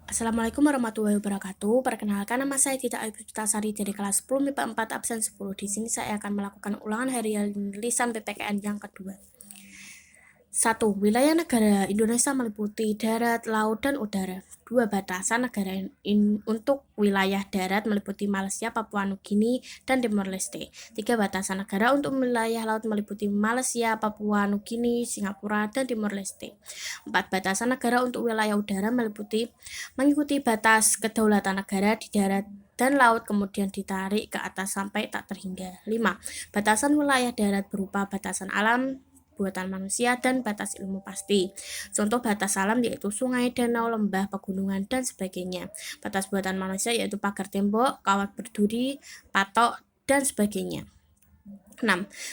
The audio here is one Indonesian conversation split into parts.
Assalamualaikum warahmatullahi wabarakatuh. Perkenalkan, nama saya Tita Ayu Puspitasari dari kelas 10 MIPA 4 absen 10. Di sini saya akan melakukan ulangan harian lisan PPKN yang kedua. 1. Wilayah negara Indonesia meliputi darat, laut, dan udara. 2. Batasan negara untuk wilayah darat meliputi Malaysia, Papua Nugini, dan Timor Leste. 3. Batasan negara untuk wilayah laut meliputi Malaysia, Papua Nugini, Singapura, dan Timor Leste. 4. Batasan negara untuk wilayah udara mengikuti batas kedaulatan negara di darat dan laut, kemudian ditarik ke atas sampai tak terhingga. 5. Batasan wilayah darat berupa batasan alam buatan manusia dan batas ilmu pasti. Contoh batas alam yaitu sungai, danau, lembah, pegunungan, dan sebagainya. Batas buatan manusia yaitu pagar tembok, kawat berduri, patok, dan sebagainya. 6.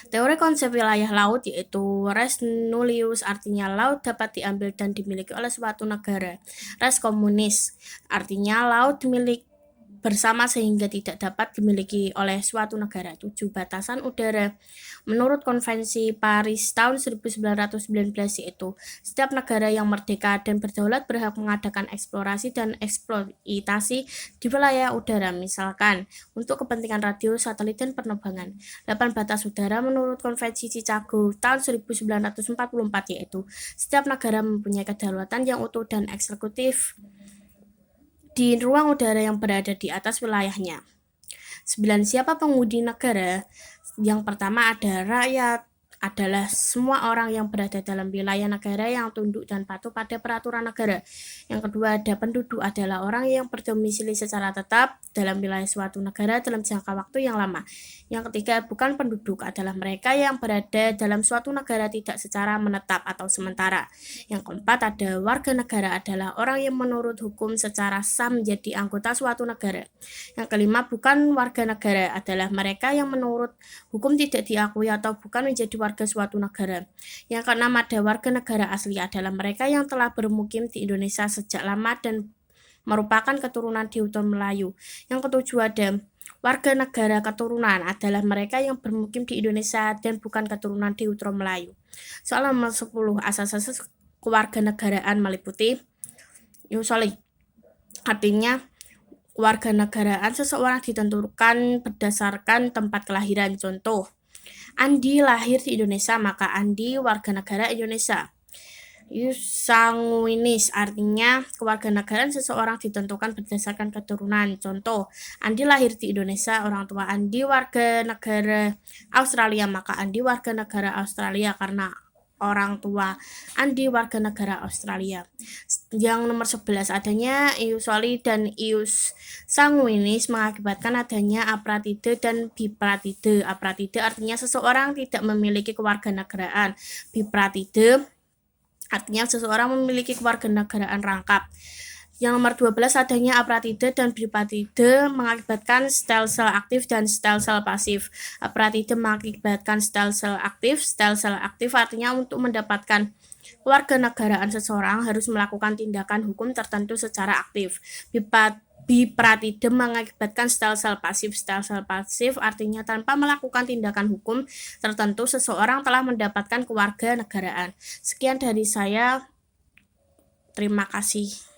Teori konsep wilayah laut yaitu res nullius, artinya laut dapat diambil dan dimiliki oleh suatu negara. Res communis, artinya laut dimiliki bersama sehingga tidak dapat dimiliki oleh suatu negara. 7. Batasan udara menurut Konvensi Paris tahun 1919 yaitu setiap negara yang merdeka dan berdaulat berhak mengadakan eksplorasi dan eksploitasi di wilayah udara, misalkan untuk kepentingan radio, satelit, dan penerbangan. 8. Batas udara menurut Konvensi Chicago tahun 1944 yaitu setiap negara mempunyai kedaulatan yang utuh dan eksekutif di ruang udara yang berada di atas wilayahnya. 9. Siapa pengemudi negara? Yang pertama ada rakyat, adalah semua orang yang berada dalam wilayah negara yang tunduk dan patuh pada peraturan negara. Yang kedua ada penduduk, adalah orang yang berdomisili secara tetap dalam wilayah suatu negara dalam jangka waktu yang lama. Yang ketiga bukan penduduk, adalah mereka yang berada dalam suatu negara tidak secara menetap atau sementara. Yang keempat ada warga negara, adalah orang yang menurut hukum secara sah menjadi anggota suatu negara. Yang kelima bukan warga negara, adalah mereka yang menurut hukum tidak diakui atau bukan menjadi warga suatu negara. Yang keenam ada warga negara asli, adalah mereka yang telah bermukim di Indonesia sejak lama dan merupakan keturunan Diuton Melayu. Yang ketujuh ada warga negara keturunan, adalah mereka yang bermukim di Indonesia dan bukan keturunan Diuton Melayu. Soal nomor 10, asas-asas kewarganegaraan meliputi artinya kewarganegaraan seseorang ditentukan berdasarkan tempat kelahiran. Contoh, Andi lahir di Indonesia, maka Andi warga negara Indonesia. Sanguinis, artinya kewarganegaraan seseorang ditentukan berdasarkan keturunan. Contoh, Andi lahir di Indonesia, orang tua Andi warga negara Australia, maka Andi warga negara Australia karena orang tua Andi warga negara Australia. Yang nomor 11 adanya ius soli dan ius sanguinis mengakibatkan adanya apratide dan bipratide. Apratide artinya seseorang tidak memiliki kewarganegaraan. Bipratide artinya seseorang memiliki kewarganegaraan rangkap. Yang nomor 12 adanya apratide dan bipratide mengakibatkan stel sel aktif dan stel sel pasif. Apratide mengakibatkan stel sel aktif. Stel sel aktif artinya untuk mendapatkan kewarganegaraan seseorang harus melakukan tindakan hukum tertentu secara aktif. Bipratide mengakibatkan stel sel pasif. Stel sel pasif artinya tanpa melakukan tindakan hukum tertentu seseorang telah mendapatkan kewarganegaraan. Sekian dari saya. Terima kasih.